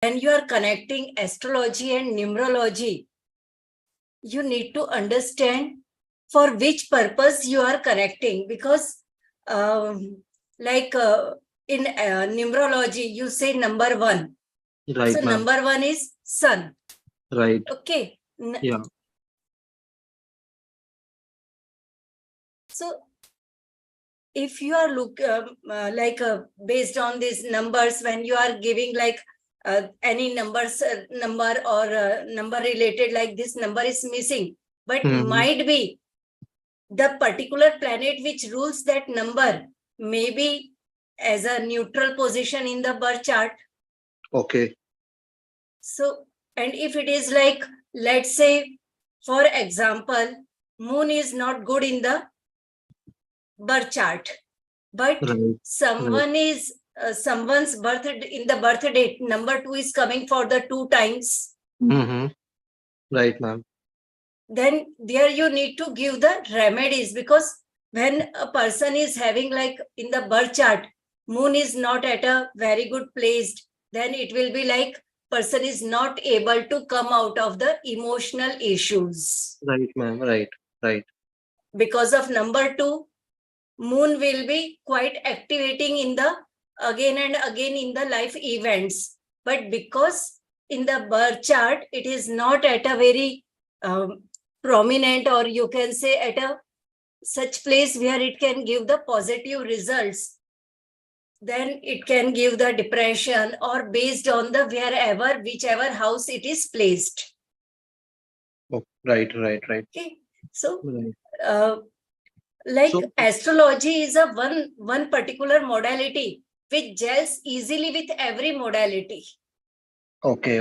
when you are connecting astrology and numerology, you need to understand for which purpose you are connecting, because in numerology, you say number one. Right, so number one is sun. Right. Okay. Yeah. So if you are based on these numbers, when you are giving any numbers, number or number related, like this number is missing, but might be the particular planet which rules that number maybe as a neutral position in the birth chart. Okay. So, and if it is like, let's say, for example, moon is not good in the birth chart, but someone's birth in the birth date, number 2 is coming for the 2 times. Right, ma'am. Then there you need to give the remedies, because when a person is having like in the birth chart, moon is not at a very good place, then it will be like person is not able to come out of the emotional issues. Right, ma'am. Right. Because of number 2, moon will be quite activating in the again and again in the life events. But because in the birth chart, it is not at a very prominent, or you can say at a such place where it can give the positive results, then it can give the depression, or based on the whichever house it is placed. Oh, right. Okay. So astrology is a one particular modality which gels easily with every modality. Okay.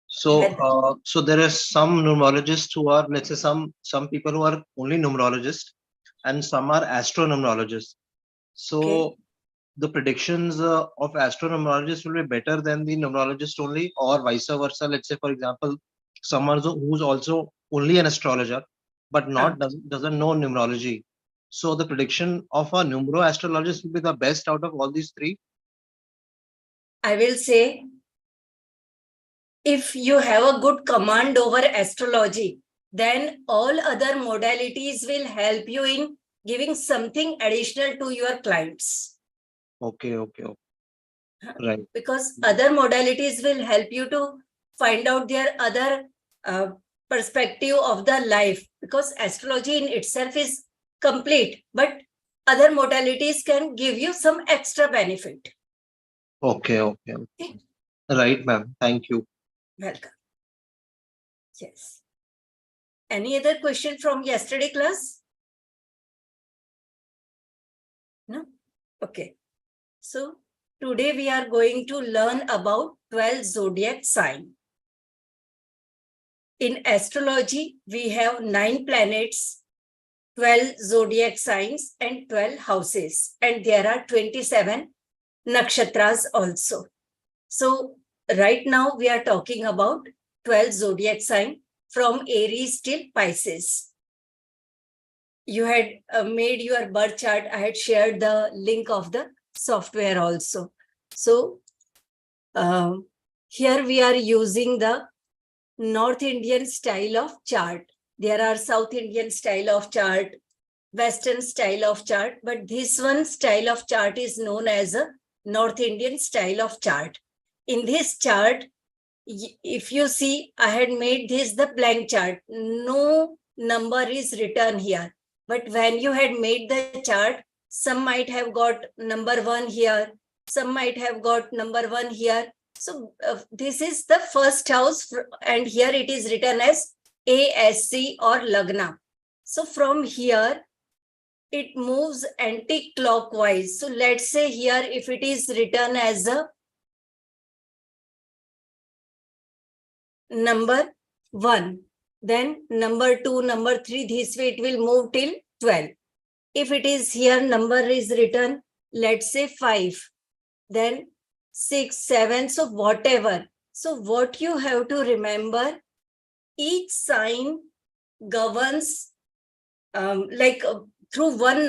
So, so there are some numerologists who are, let's say, some people who are only numerologists, and some are astronumerologists. So the predictions of astronumerologists will be better than the numerologist only, or vice versa. Let's say, for example, someone who's also only an astrologer, but doesn't know numerology. So the prediction of a numero-astrologist will be the best out of all these 3. I will say, if you have a good command over astrology, then all other modalities will help you in giving something additional to your clients. Okay. Right. Because other modalities will help you to find out their other perspective of the life, because astrology in itself is complete, but other modalities can give you some extra benefit. Okay. Right, ma'am. Thank you. Welcome. Yes. Any other question from yesterday class? No? Okay. So today we are going to learn about 12 zodiac signs. In astrology, we have 9 planets, 12 zodiac signs, and 12 houses. And there are 27 nakshatras also. So right now we are talking about 12 zodiac signs from Aries till Pisces. You had made your birth chart. I had shared the link of the software also. So here we are using the North Indian style of chart. There are South Indian style of chart, Western style of chart, but this one style of chart is known as a North Indian style of chart. In this chart, if you see, I had made this the blank chart. No number is written here. But when you had made the chart, some might have got number 1 here, some might have got number 1 here. So this is the first house, and here it is written as ASC or Lagna. So from here, it moves anti-clockwise. So let's say here, if it is written as a number 1, then number 2, number 3, this way it will move till 12. If it is here, number is written, let's say 5, then 6, 7, so whatever. So what you have to remember, each sign governs through 1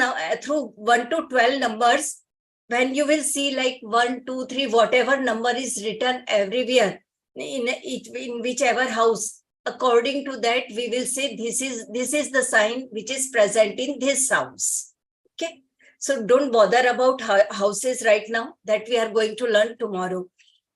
to 12 numbers, when you will see like 1, 2, 3, whatever number is written everywhere in whichever house, according to that, we will say this is the sign which is present in this house. Okay. So don't bother about houses right now, that we are going to learn tomorrow.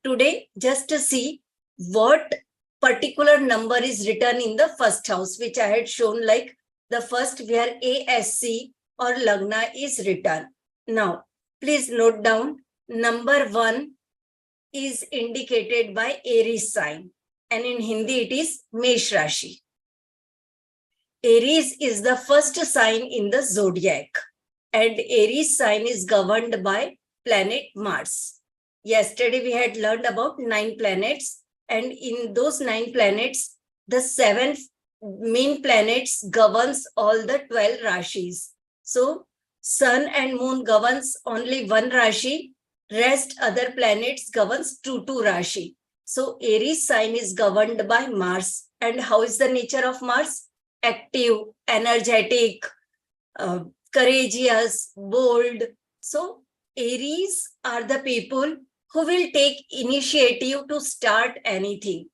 Today, just to see what particular number is written in the first house, which I had shown, like the first where ASC or Lagna is written. Now, please note down, number 1 is indicated by Aries sign, and in Hindi it is Mesh Rashi. Aries is the first sign in the zodiac, and Aries sign is governed by planet Mars. Yesterday we had learned about 9 planets, and in those 9 planets, the 7 main planets governs all the 12 rashis. So Sun and Moon governs only 1 rashi, rest other planets governs 2 rashi. So Aries sign is governed by Mars. And how is the nature of Mars? Active, energetic, courageous, bold. So Aries are the people who will take initiative to start anything.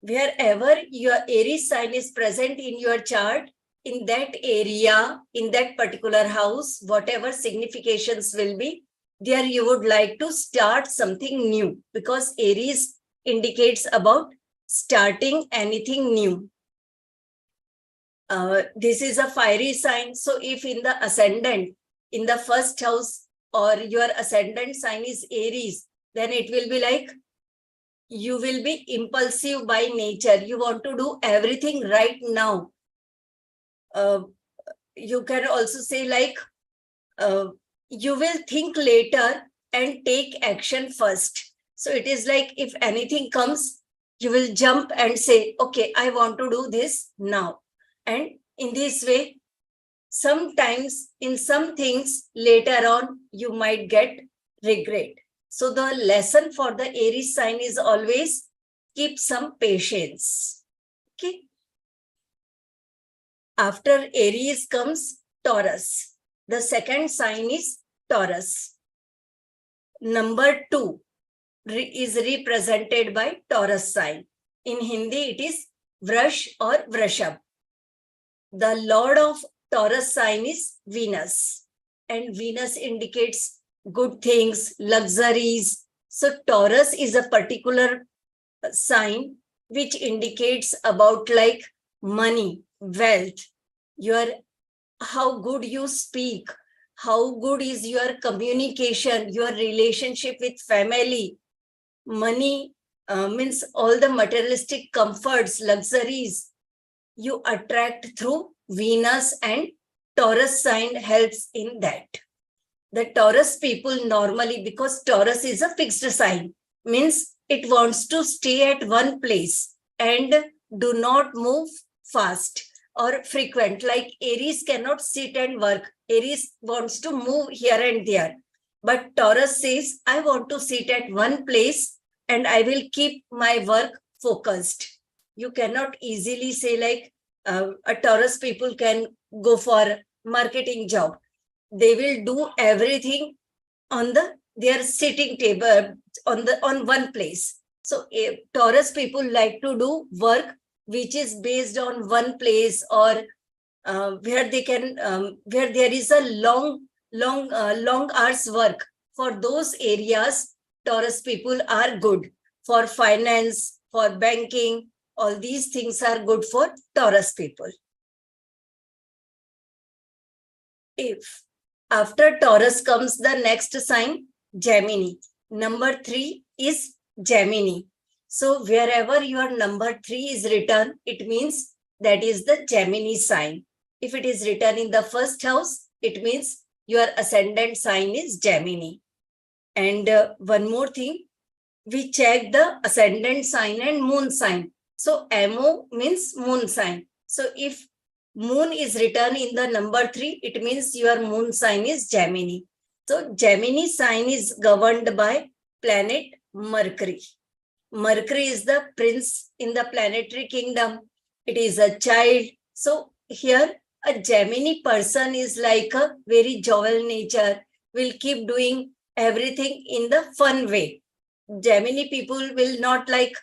Wherever your Aries sign is present in your chart, in that area, in that particular house, whatever significations will be, there you would like to start something new, because Aries indicates about starting anything new. This is a fiery sign. So if in the ascendant, in the first house, or your ascendant sign is Aries, then it will be like you will be impulsive by nature. You want to do everything right now. You can also say like you will think later and take action first. So it is like if anything comes, you will jump and say, okay, I want to do this now. And in this way, sometimes in some things later on, you might get regret. So the lesson for the Aries sign is always keep some patience. Okay. After Aries comes Taurus. The second sign is Taurus. Number 2 is represented by Taurus sign. In Hindi, it is Vrash or Vrashab. The lord of Taurus sign is Venus, and Venus indicates good things, luxuries. So Taurus is a particular sign which indicates about like money, wealth, how good you speak, how good is your communication, your relationship with family. Money means all the materialistic comforts, luxuries you attract through Venus, and Taurus sign helps in that. The Taurus people normally, because Taurus is a fixed sign, means it wants to stay at one place and do not move fast or frequent. Like Aries cannot sit and work. Aries wants to move here and there. But Taurus says, I want to sit at one place and I will keep my work focused. You cannot easily say like a Taurus people can go for marketing job. They will do everything on their sitting table on one place. So Taurus people like to do work which is based on one place, or where they can where there is a long hours work. For those areas, Taurus people are good. For finance, for banking, all these things are good for Taurus people. If after Taurus comes the next sign, Gemini. Number 3 is Gemini. So wherever your number 3 is written, it means that is the Gemini sign. If it is written in the first house, it means your ascendant sign is Gemini. And one more thing, we check the ascendant sign and moon sign. So MO means moon sign. So if moon is written in the number 3, it means your moon sign is Gemini. So Gemini sign is governed by planet Mercury. Mercury is the prince in the planetary kingdom. It is a child. So here a Gemini person is like a very jovial nature, will keep doing everything in the fun way. Gemini people will not like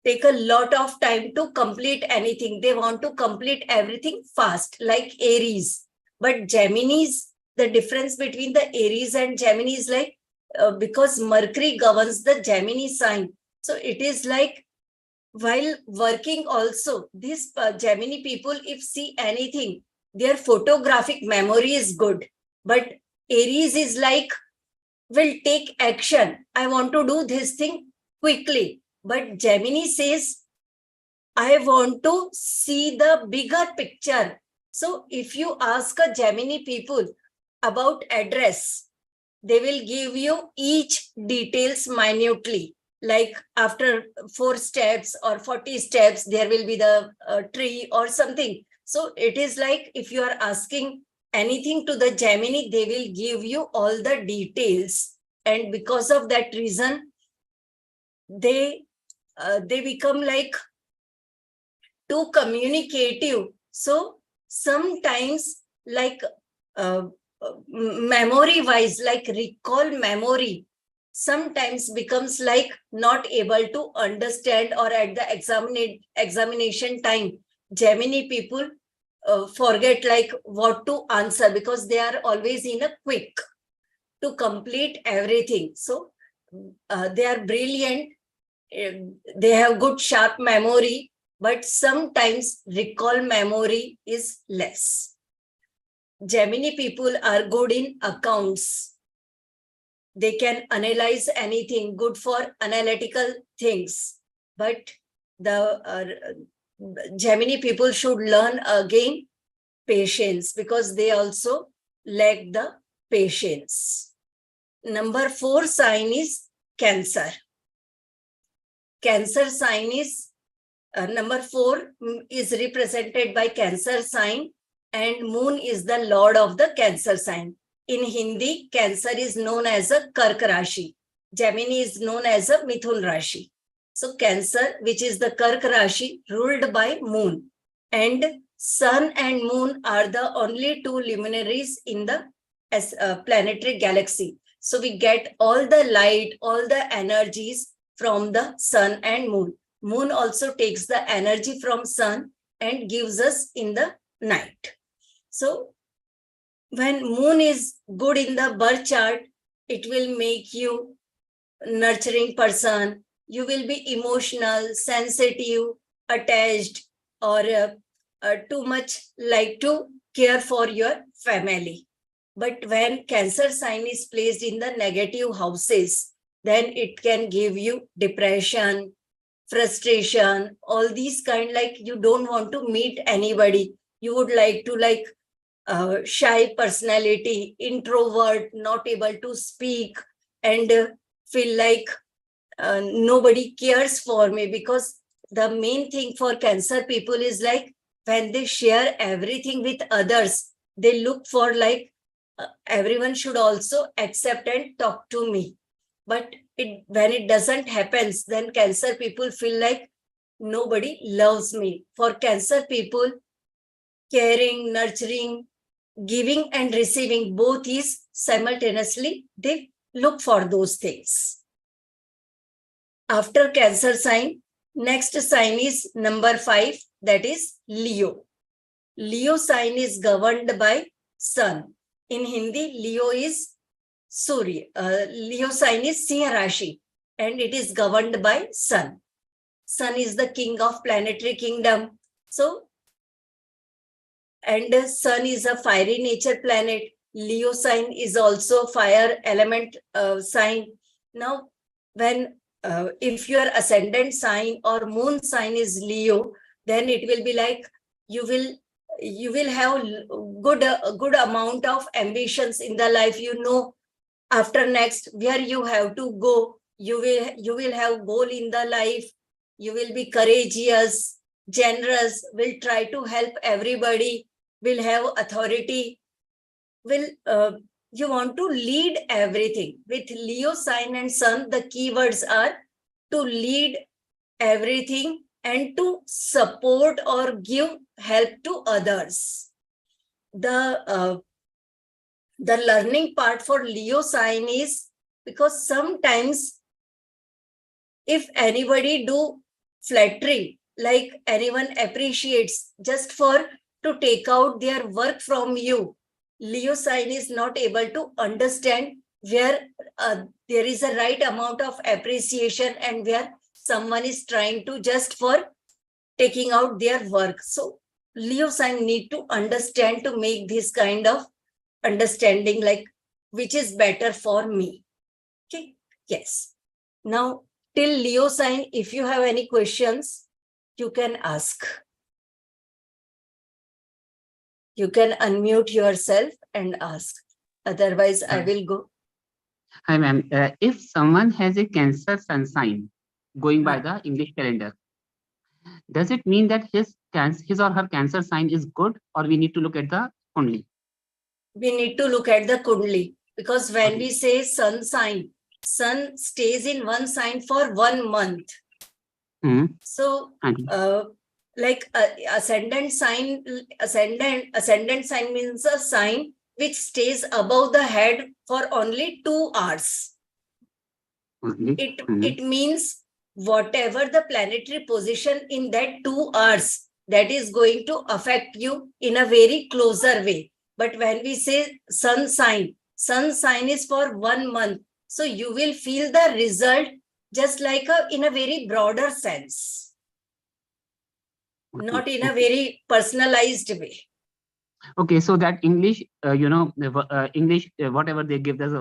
take a lot of time to complete anything. They want to complete everything fast, like Aries. But Geminis, the difference between the Aries and Gemini is like, because Mercury governs the Gemini sign. So it is like, while working also, these Gemini people, if see anything, their photographic memory is good. But Aries is like, will take action. I want to do this thing quickly. But Gemini says, I want to see the bigger picture. So if you ask a Gemini people about address, they will give you each details minutely. Like after 4 steps or 40 steps, there will be the tree or something. So it is like, if you are asking anything to the Gemini, they will give you all the details. And because of that reason, they become like too communicative. So sometimes like memory wise, like recall memory, sometimes becomes like not able to understand, or at the examination time, Gemini people forget like what to answer, because they are always in a quick to complete everything. So they are brilliant. They have good sharp memory, but sometimes recall memory is less. Gemini people are good in accounts. They can analyze anything, good for analytical things. But the Gemini people should learn again patience, because they also lack the patience. Number 4 sign is Cancer. Cancer sign is number 4 is represented by Cancer sign, and moon is the lord of the Cancer sign. In Hindi, Cancer is known as a Kark Rashi. Gemini is known as a Mithun Rashi. So Cancer, which is the Kark Rashi, ruled by moon. And sun and moon are the only 2 luminaries in the planetary galaxy. So we get all the light, all the energies from the sun and moon. Moon also takes the energy from sun and gives us in the night. So when moon is good in the birth chart, it will make you nurturing person. You will be emotional, sensitive, attached, or too much like to care for your family. But when Cancer sign is placed in the negative houses, then it can give you depression, frustration, all these kind, like you don't want to meet anybody. You would like to like shy personality, introvert, not able to speak, and feel like nobody cares for me. Because the main thing for Cancer people is like, when they share everything with others, they look for like everyone should also accept and talk to me. But when it doesn't happen, then Cancer people feel like nobody loves me. For Cancer people, caring, nurturing, giving and receiving, both is simultaneously, they look for those things. After Cancer sign, next sign is number 5, that is Leo. Leo sign is governed by sun. In Hindi, Leo is Surya. Leo sign is Sinkha Rashi, and it is governed by sun. Sun is the king of planetary kingdom. So, and sun is a fiery nature planet. Leo sign is also fire element sign. Now, when if your ascendant sign or moon sign is Leo, then it will be like you will have good amount of ambitions in the life. You know, after next where you have to go, you will have goal in the life. You will be courageous, generous, will try to help everybody, will have authority, will you want to lead everything. With Leo sign and sun, the keywords are to lead everything and to support or give help to others. The The learning part for Leo sign is because sometimes if anybody do flattering, like anyone appreciates just for to take out their work from you, Leo sign is not able to understand where there is a right amount of appreciation and where someone is trying to just for taking out their work. So Leo sign need to understand to make this kind of understanding, like which is better for me. Okay. Yes. Now till Leo sign, if you have any questions, you can ask. You can unmute yourself and ask. Otherwise, I will go. Hi, ma'am. If someone has a Cancer sun sign, going by the English calendar, does it mean that his or her Cancer sign is good, or we need to look at the Kundli? We need to look at the Kundli, because when Okay. we say sun sign, sun stays in one sign for 1 month. So, like ascendant sign means a sign which stays above the head for only 2 hours. It means whatever the planetary position in that 2 hours, that is going to affect you in a very closer way. But when we say sun sign is for 1 month. So you will feel the result just like in a very broader sense, not in a very personalized way. Okay, so that English, English, whatever they give us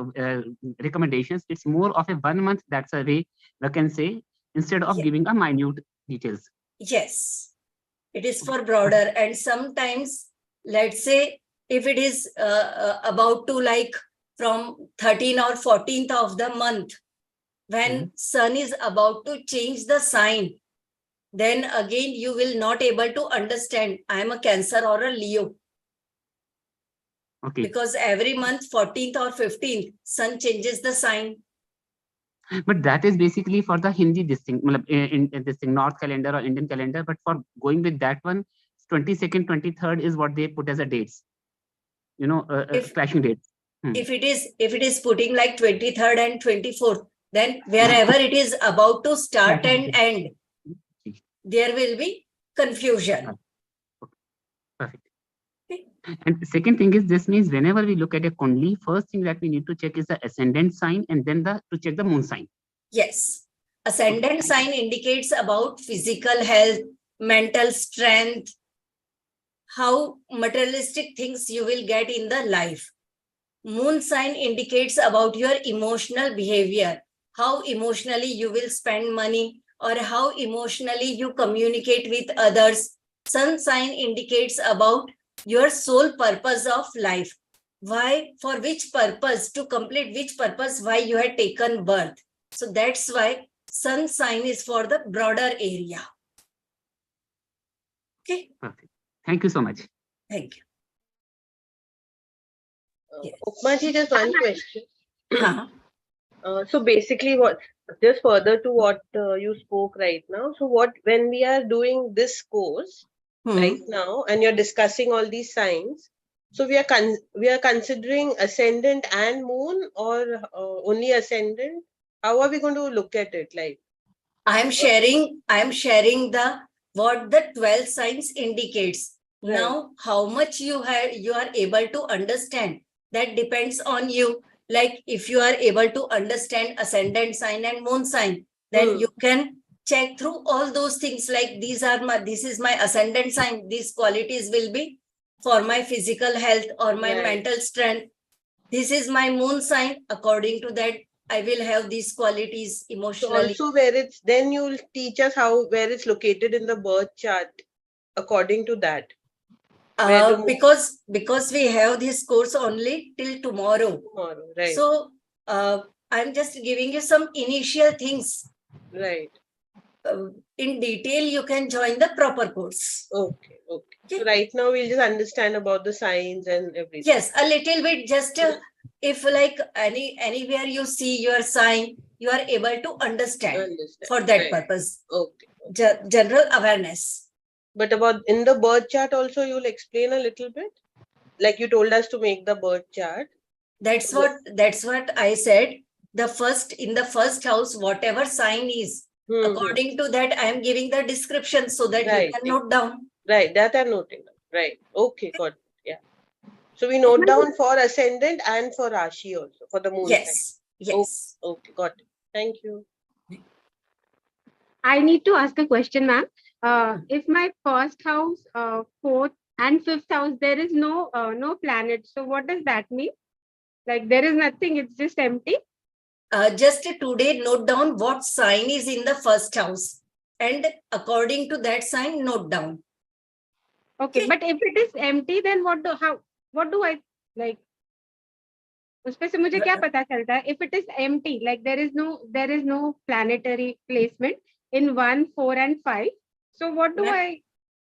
recommendations, it's more of a 1 month. That's a way we can say, instead of giving a minute details. Yes, it is for broader. And sometimes, let's say, if it is about to like from 13th or 14th of the month, when sun is about to change the sign, then again you will not able to understand I am a Cancer or a Leo. Okay. Because every month 14th or 15th sun changes the sign. But that is basically for the Hindi this thing, in this thing, North calendar or Indian calendar. But for going with that one, 22nd, 23rd is what they put as a dates. Clashing dates. If it is putting like 23rd and 24th, then wherever it is about to start and end, there will be confusion. Perfect. And the second thing is, this means whenever we look at a Kundli, first thing that we need to check is the ascendant sign, and then to check the moon sign. Yes. Ascendant sign indicates about physical health, mental strength, how materialistic things you will get in the life. Moon sign indicates about your emotional behavior, how emotionally you will spend money or how emotionally you communicate with others. Sun sign indicates about your sole purpose of life. Why, for which purpose, to complete which purpose, why you had taken birth. So that's why sun sign is for the broader area. Okay. Perfect. Thank you so much. Thank you. Yes. Upma ji, just one question. So basically, just further to what you spoke right now. So when we are doing this course right now, and you're discussing all these signs, so we are considering ascendant and moon, or only ascendant? How are we going to look at it? Like, I am sharing the what the 12 signs indicates. Right. Now, how much you are able to understand, that depends on you. Like if you are able to understand ascendant sign and moon sign, then you can check through all those things. Like this is my ascendant sign. These qualities will be for my physical health or my mental strength. This is my moon sign. According to that, I will have these qualities emotionally. So also then you'll teach us where it's located in the birth chart according to that. Because we have this course only till tomorrow. Right. So I'm just giving you some initial things. Right. In detail, you can join the proper course. Okay. So right now we'll just understand about the signs and everything. Yes, a little bit. Just if like anywhere you see your sign, you are able to understand. For that purpose. Okay. General awareness. But about in the birth chart also, you'll explain a little bit? Like you told us to make the birth chart. That's what I said. In the first house, whatever sign is, according to that, I am giving the description so that you can note down. Right, that I'm noting down. Right. Okay, got it. Yeah. So we note down for ascendant and for Rashi also, for the moon sign. Yes. Okay, got it. Thank you. I need to ask a question, ma'am. If my first house, fourth and fifth house, there is no planet. So what does that mean? Like there is nothing, it's just empty. Just today, note down what sign is in the first house. And according to that sign, note down. Okay, but if it is empty, then what do I like? उसपे से मुझे क्या पता चलता है? If it is empty, like there is no planetary placement in 1, 4, and 5. So what do I?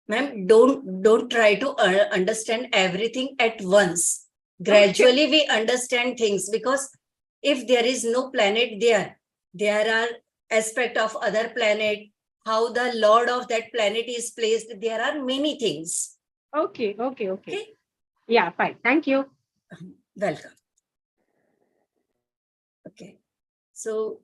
Ma'am, don't try to understand everything at once. Gradually, we understand things, because if there is no planet there are aspects of other planet, how the lord of that planet is placed. There are many things. Okay. Yeah, fine. Thank you. Welcome. Okay. So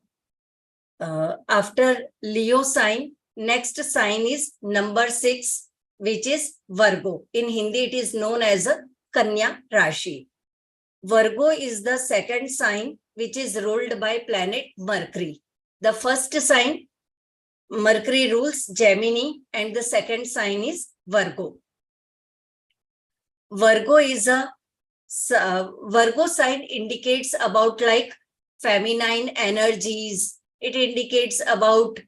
after Leo sign, next sign is number 6, which is Virgo. In Hindi, it is known as a Kanya Rashi. Virgo is the second sign which is ruled by planet Mercury. The first sign, Mercury rules Gemini, and the second sign is Virgo. Virgo sign indicates about like feminine energies. It indicates about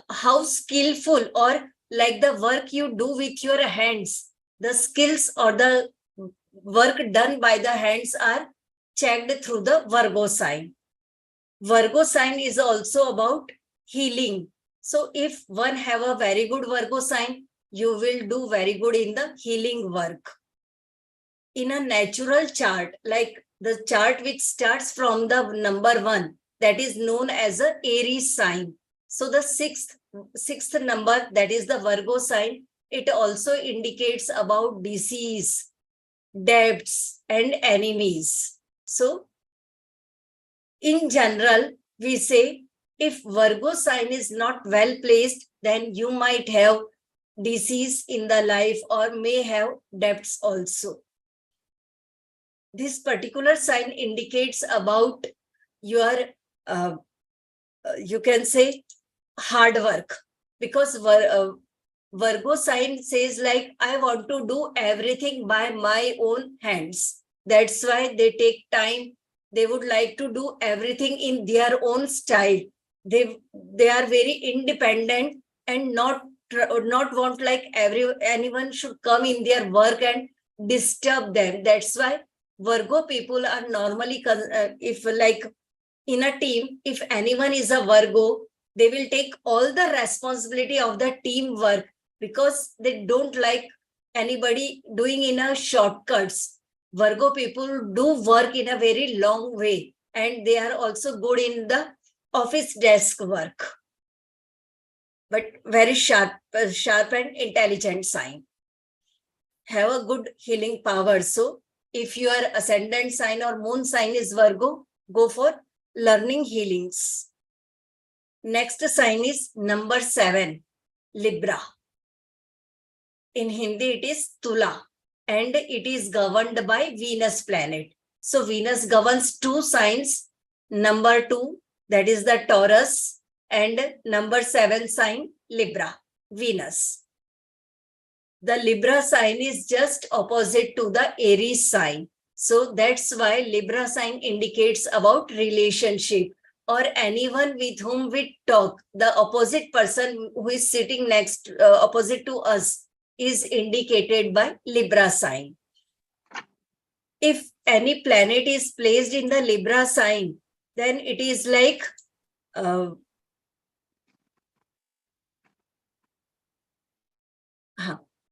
how skillful, or like the work you do with your hands, the skills or the work done by the hands are checked through the Virgo sign. Virgo sign is also about healing. So if one have a very good Virgo sign, you will do very good in the healing work. In a natural chart, like the chart which starts from the number 1, that is known as a Aries sign. So the sixth number, that is the Virgo sign, it also indicates about disease, debts, and enemies. So in general, we say if Virgo sign is not well placed, then you might have disease in the life or may have debts also. This particular sign indicates about your, you can say, hard work, because Virgo sign says like, I want to do everything by my own hands. That's why they take time. They would like to do everything in their own style. They are very independent and not want like anyone should come in their work and disturb them. That's why Virgo people are normally, if like in a team, if anyone is a Virgo, they will take all the responsibility of the teamwork, because they don't like anybody doing in a shortcuts. Virgo people do work in a very long way, and they are also good in the office desk work, but very sharp and intelligent sign. Have a good healing power. So if your ascendant sign or moon sign is Virgo, go for learning healings. Next sign is number 7, Libra. In Hindi, it is Tula, and it is governed by Venus planet. So Venus governs 2 signs, number 2, that is the Taurus, and number 7 sign, Libra, Venus. The Libra sign is just opposite to the Aries sign. So that's why Libra sign indicates about relationship, or anyone with whom we talk. The opposite person who is sitting next, opposite to us, is indicated by Libra sign. If any planet is placed in the Libra sign, then it is like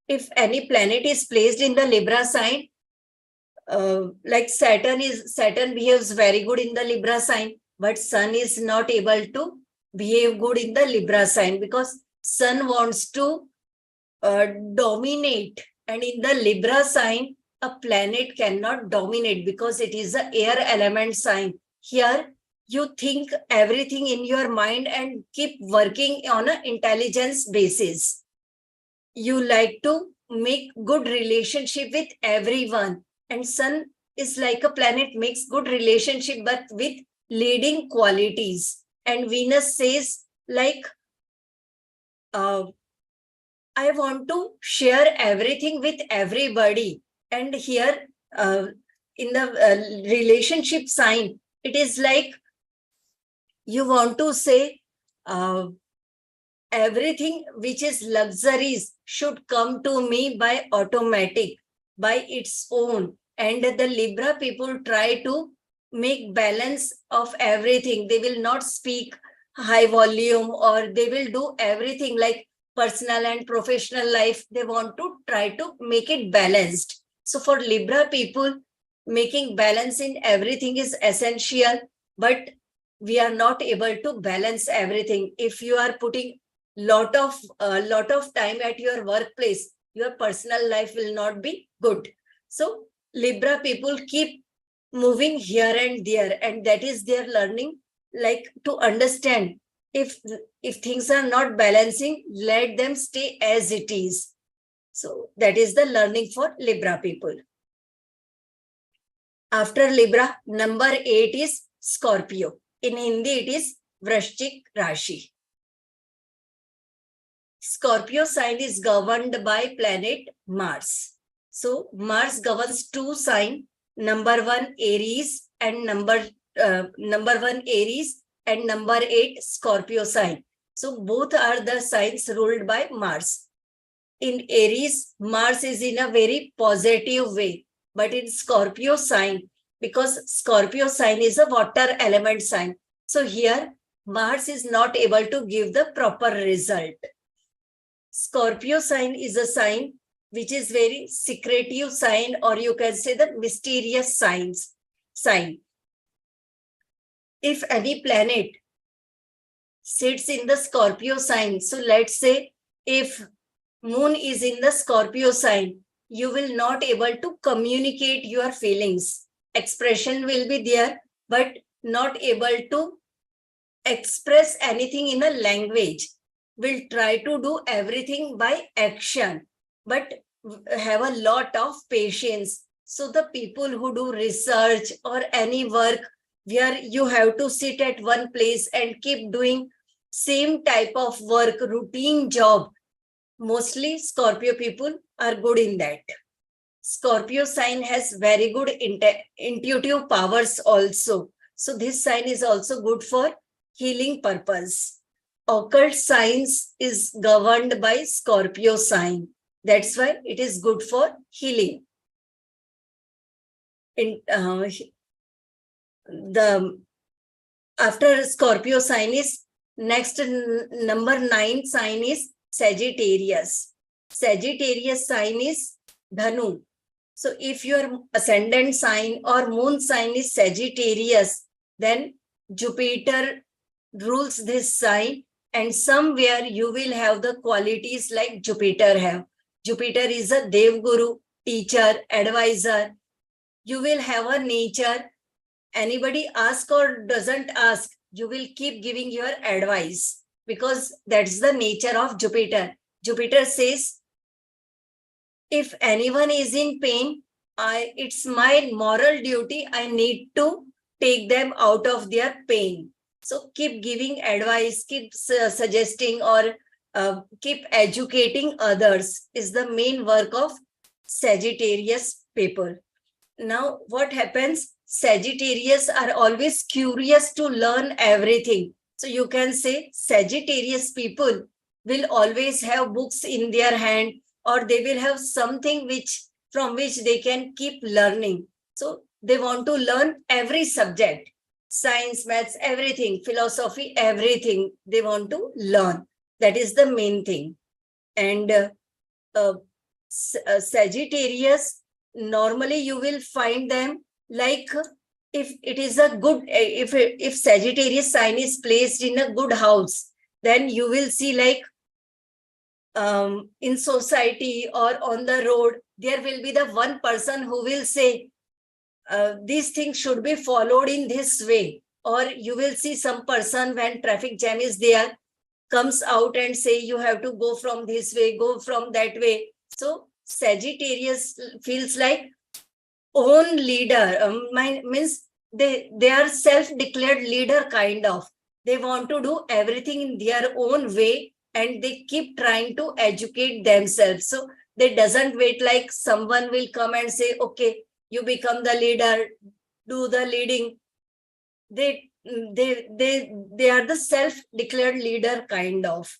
if any planet is placed in the Libra sign, like Saturn behaves very good in the Libra sign, but Sun is not able to behave good in the Libra sign, because Sun wants to dominate, and in the Libra sign, a planet cannot dominate because it is an air element sign. Here, you think everything in your mind and keep working on an intelligence basis. You like to make good relationship with everyone, and Sun is like a planet, makes good relationship but with leading qualities. And Venus says like, I want to share everything with everybody. And here in the relationship sign, it is like you want to say everything which is luxuries should come to me by automatic, by its own. And the Libra people try to make balance of everything. They will not speak high volume, or they will do everything like personal and professional life. They want to try to make it balanced. So for Libra people, making balance in everything is essential, but we are not able to balance everything. If you are putting lot of time at your workplace, your personal life will not be good. So Libra people keep moving here and there, and that is their learning, like to understand if things are not balancing, let them stay as it is. So that is the learning for Libra people. After Libra, number 8 is Scorpio. In Hindi, it is Vrashchik Rashi. Scorpio sign is governed by planet Mars. So Mars governs 2 signs, number 1 Aries and number 1 Aries and number 8 Scorpio sign. So both are the signs ruled by Mars. In Aries, Mars is in a very positive way, but in Scorpio sign, because Scorpio sign is a water element sign, so here Mars is not able to give the proper result. Scorpio sign is a sign which is very secretive sign, or you can say the mysterious sign. If any planet sits in the Scorpio sign, so let's say if Moon is in the Scorpio sign, you will not able to communicate your feelings. Expression will be there, but not able to express anything in a language. Will try to do everything by action, but have a lot of patience. So the people who do research or any work where you have to sit at one place and keep doing same type of work, routine job, mostly Scorpio people are good in that. Scorpio sign has very good intuitive powers also. So this sign is also good for healing purpose. Occult science is governed by Scorpio sign. That's why it is good for healing. After Scorpio sign is next, number 9 sign is Sagittarius. Sagittarius sign is Dhanu. So if your ascendant sign or moon sign is Sagittarius, then Jupiter rules this sign, and somewhere you will have the qualities like Jupiter have. Jupiter is a Dev Guru, teacher, advisor. You will have a nature. Anybody ask or doesn't ask, you will keep giving your advice, because that's the nature of Jupiter. Jupiter says, if anyone is in pain, it's my moral duty. I need to take them out of their pain. So keep giving advice, keep suggesting, or keep educating others is the main work of Sagittarius people. Now, what happens? Sagittarius are always curious to learn everything. So you can say Sagittarius people will always have books in their hand, or they will have something from which they can keep learning. So they want to learn every subject, science, maths, everything, philosophy, everything they want to learn. That is the main thing. And Sagittarius, normally you will find them like, if it is a good, if Sagittarius sign is placed in a good house, then you will see like in society or on the road, there will be the one person who will say, these things should be followed in this way. Or you will see some person when traffic jam is there, comes out and say, you have to go from this way, go from that way. So Sagittarius feels like own leader, means they are self-declared leader kind of. They want to do everything in their own way and they keep trying to educate themselves. So they doesn't wait like someone will come and say, okay, you become the leader, do the leading. They are the self-declared leader kind of.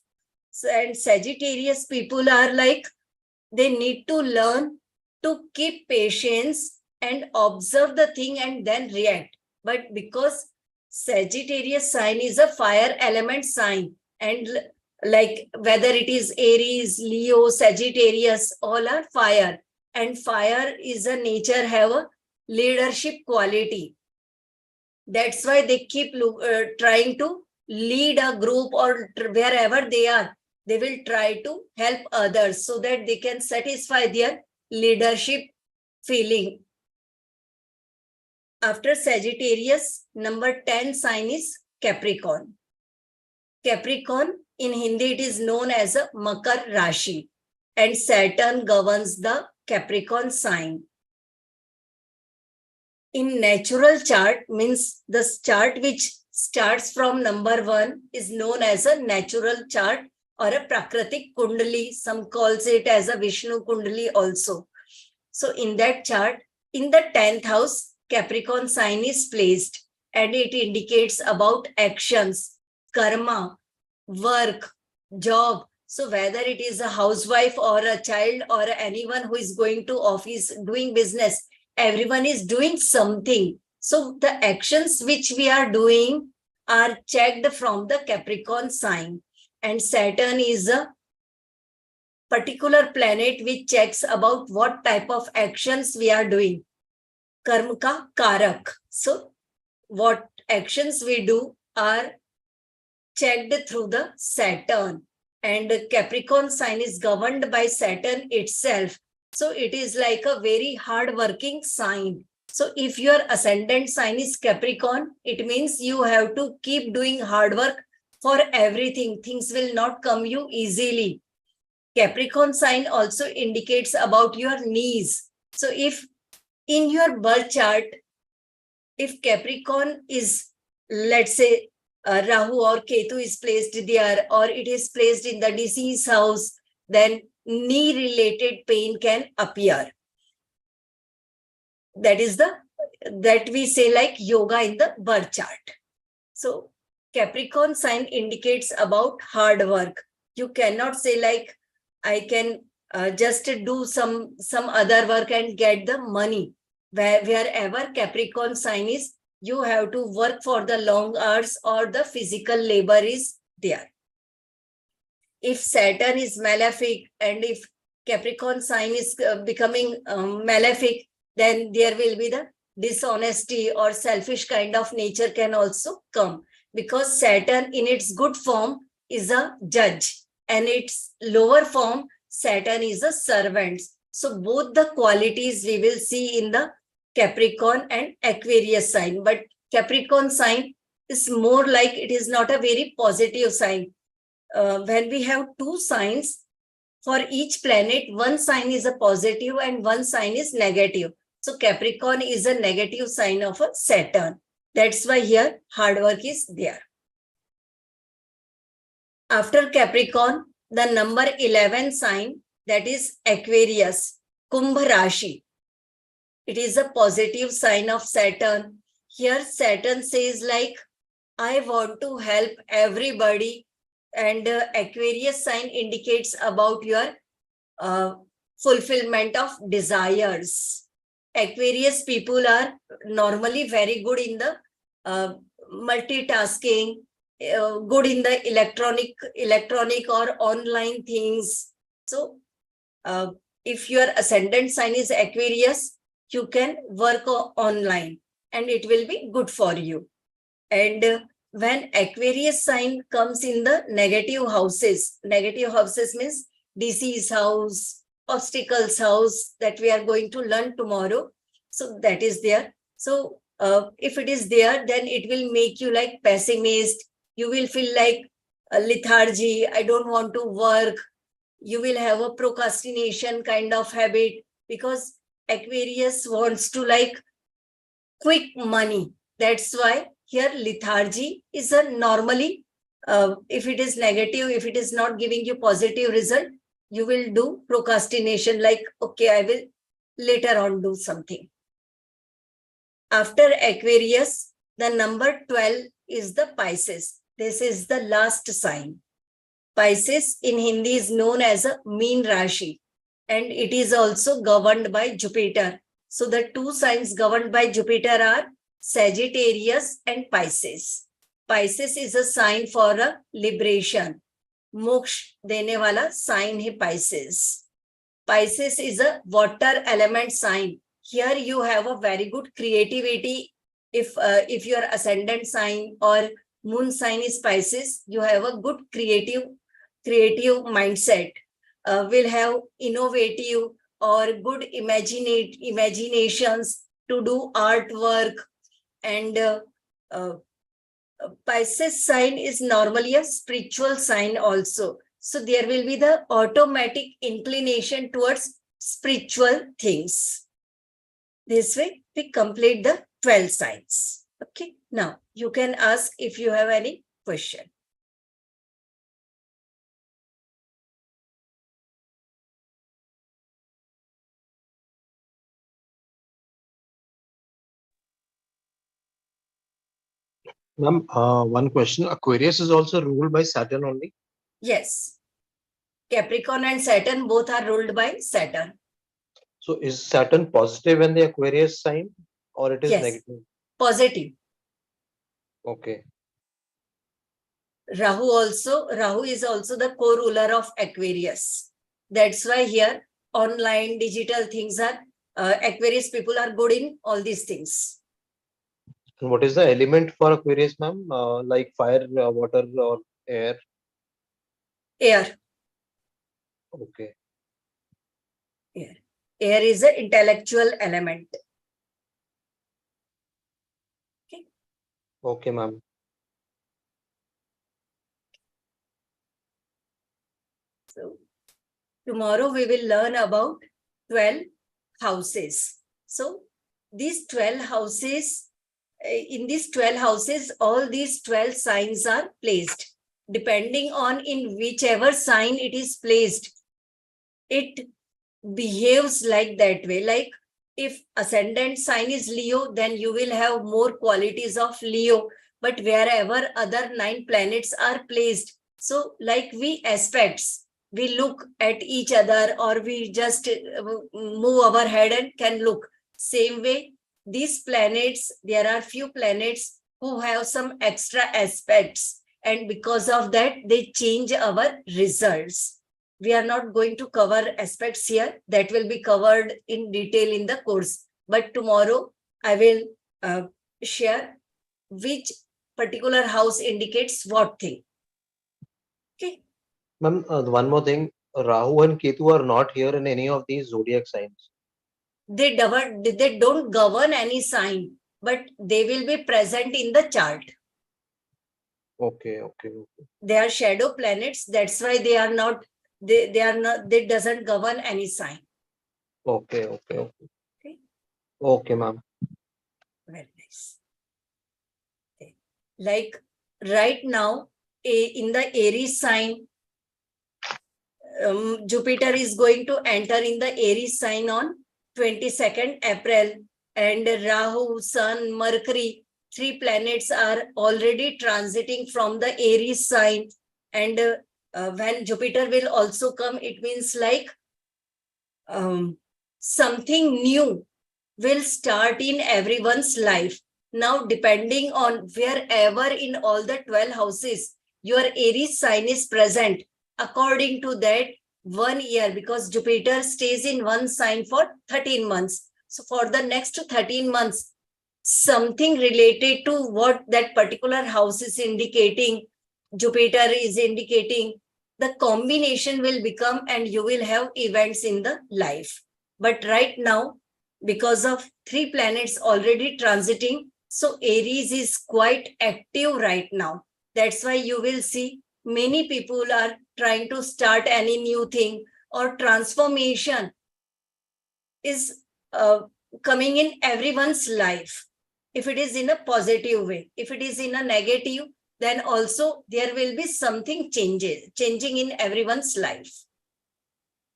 So, and Sagittarius people are like, they need to learn to keep patience and observe the thing and then react. But because Sagittarius sign is a fire element sign, and like whether it is Aries, Leo, Sagittarius, all are fire, and fire is a nature, have a leadership quality. That's why they keep trying to lead a group, or wherever they are, they will try to help others so that they can satisfy their leadership feeling. After Sagittarius, number 10 sign is Capricorn. Capricorn, in Hindi, it is known as a Makar Rashi, and Saturn governs the Capricorn sign. In natural chart, means the chart which starts from number 1 is known as a natural chart or a Prakritik Kundali. Some calls it as a Vishnu Kundali also. So in that chart, in the 10th house, Capricorn sign is placed, and it indicates about actions, karma, work, job. So whether it is a housewife or a child or anyone who is going to office, doing business, everyone is doing something. So the actions which we are doing are checked from the Capricorn sign. And Saturn is a particular planet which checks about what type of actions we are doing. Karma ka karak. So what actions we do are checked through the Saturn. And Capricorn sign is governed by Saturn itself. So it is like a very hard-working sign. So if your ascendant sign is Capricorn, it means you have to keep doing hard work for everything. Things will not come you easily. Capricorn sign also indicates about your knees. So if in your birth chart, if Capricorn is, let's say, Rahu or Ketu is placed there, or it is placed in the disease house, then knee-related pain can appear. That is that we say like yoga in the birth chart. So Capricorn sign indicates about hard work. You cannot say like, I can just do some other work and get the money. Wherever Capricorn sign is, you have to work for the long hours or the physical labor is there. If Saturn is malefic and if Capricorn sign is becoming malefic, then there will be the dishonesty or selfish kind of nature can also come, because Saturn in its good form is a judge and its lower form, Saturn is a servant. So both the qualities we will see in the Capricorn and Aquarius sign, but Capricorn sign is more like it is not a very positive sign. When we have two signs, for each planet, one sign is a positive and one sign is negative. So Capricorn is a negative sign of a Saturn. That's why here hard work is there. After Capricorn, the number 11 sign, that is Aquarius, Kumbh Rashi. It is a positive sign of Saturn. Here Saturn says like, I want to help everybody, and Aquarius sign indicates about your fulfillment of desires. Aquarius people are normally very good in the multitasking, good in the electronic or online things. So if your ascendant sign is Aquarius, you can work online and it will be good for you. And when Aquarius sign comes in the negative houses means disease house, obstacles house that we are going to learn tomorrow. So that is there. So if it is there, then it will make you like pessimist. You will feel like lethargy. I don't want to work. You will have a procrastination kind of habit, because Aquarius wants to like quick money. That's why here lethargy is a normally, if it is negative, if it is not giving you positive result, you will do procrastination, like, okay, I will later on do something. After Aquarius, the number 12 is the Pisces. This is the last sign. Pisces in Hindi is known as a mean Rashi, and it is also governed by Jupiter. So the two signs governed by Jupiter are Sagittarius and Pisces. Pisces is a sign for a liberation. Moksha dene wala sign hai Pisces. Pisces is a water element sign. Here you have a very good creativity. If your ascendant sign or moon sign is Pisces, you have a good creative mindset. Will have innovative or good imaginations to do artwork. And Pisces sign is normally a spiritual sign also. So there will be the automatic inclination towards spiritual things. This way we complete the 12 signs. Okay, now you can ask if you have any question. Ma'am, one question. Aquarius is also ruled by Saturn only? Yes. Capricorn and Saturn both are ruled by Saturn. So is Saturn positive in the Aquarius sign, or it is Yes. negative? Positive. Okay. Rahu is also the co-ruler of Aquarius. That's why here online digital things are, Aquarius people are good in all these things. And what is the element for Aquarius, ma'am? Like fire, water, or air? Air. Okay. Air is an intellectual element. Okay, ma'am. So tomorrow we will learn about 12 houses. So these 12 houses, in these 12 houses, all these 12 signs are placed. Depending on in whichever sign it is placed, it behaves like that way. Like if ascendant sign is Leo, then you will have more qualities of Leo. But wherever other 9 planets are placed, so like we aspects, we look at each other, or we just move our head and can look. Same way, these planets, there are few planets who have some extra aspects, and because of that, they change our results. We are not going to cover aspects here. That will be covered in detail in the course. But tomorrow, I will share which particular house indicates what thing. Okay. Ma'am, one more thing. Rahu and Ketu are not here in any of these zodiac signs. They don't govern any sign, but they will be present in the chart. Okay. They are shadow planets. That's why they are not. They doesn't govern any sign. Okay, ma'am. Very nice. Okay. Like right now, in the Aries sign, Jupiter is going to enter in the Aries sign on 22nd April, and Rahu, Sun, Mercury, 3 planets are already transiting from the Aries sign. And when Jupiter will also come, it means like something new will start in everyone's life. Now, depending on wherever in all the 12 houses, your Aries sign is present, according to that 1 year, because Jupiter stays in one sign for 13 months. So for the next 13 months, something related to what that particular house is indicating, Jupiter is indicating, the combination will become and you will have events in the life. But right now, because of 3 planets already transiting, so Aries is quite active right now. That's why you will see many people are trying to start any new thing, or transformation is coming in everyone's life. If it is in a positive way, if it is in a negative, then also there will be something changing in everyone's life.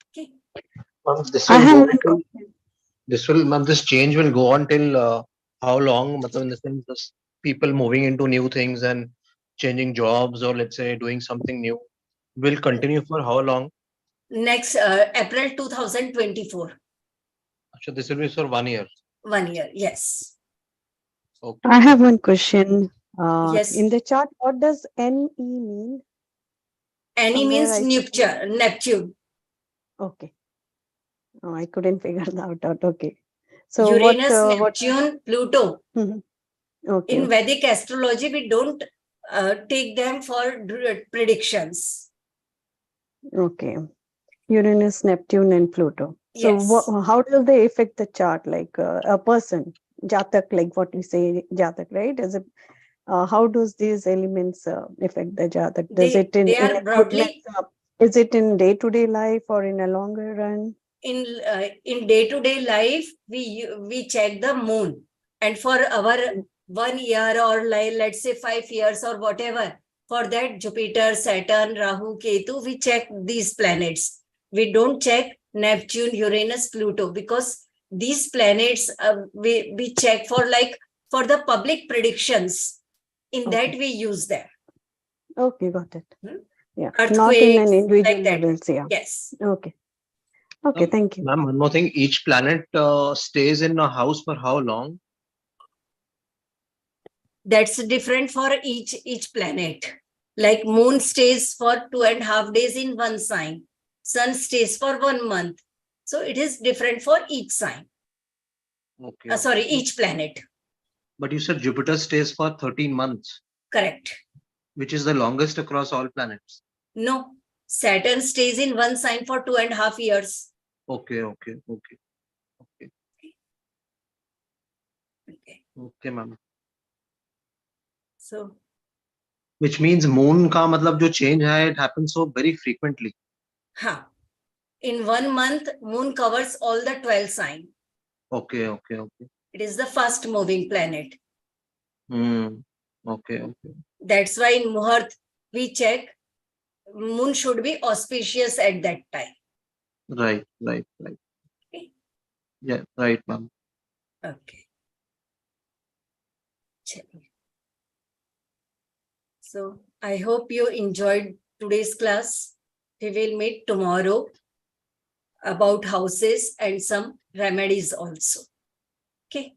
Okay. This change will go on till how long? In the sense, this people moving into new things and changing jobs, or let's say doing something new, will continue for how long? Next April 2024. So this will be for 1 year. 1 year, yes. Okay. I have one question. Yes. In the chart, what does NE mean? Any Somewhere means I Neptune. Okay. Oh, I couldn't figure that out. Okay. So Uranus, what? Neptune, Pluto. Okay. In Vedic astrology, we don't take them for predictions. Okay. Uranus, Neptune, and Pluto. So Yes. how do they affect the chart? Like a person, Jatak, like what we say, Jatak, right? Is it? How does these elements affect the Jatak? Does it They are in a good broadly mix up? Is it in day-to-day life or in a longer run? in day-to-day life, we check the moon, and for our 1 year or like let's say 5 years or whatever, for that Jupiter, Saturn, Rahu, Ketu, we check these planets. We don't check Neptune, Uranus, Pluto, because these planets we check for for the public predictions. In that we use them. Okay, got it. Yeah, not Earthquakes, in an individual like that. level. Yeah. Yes. Okay. Okay, thank you. Ma'am, one more thing. Each planet stays in a house for how long? That's different for each planet. Like moon stays for 2.5 days in one sign. Sun stays for 1 month. So it is different for each sign. Okay. Sorry, each planet. But you said Jupiter stays for 13 months. Correct. Which is the longest across all planets? No. Saturn stays in one sign for 2.5 years. Okay. Okay, ma'am. So. Which means moon ka matlab jo change hai, it happens so very frequently. In 1 month, moon covers all the 12 signs. Okay. It is the fast moving planet. Okay. That's why in Muhurt, we check moon should be auspicious at that time. Right. Okay. Yeah, right, ma'am. Okay. So I hope you enjoyed today's class. We will meet tomorrow about houses and some remedies also. Okay.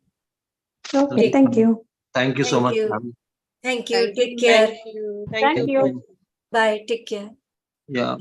Okay, thank you. Thank you so much, ma'am. Thank you. Take care. Thank you. Bye. Take care. Yeah.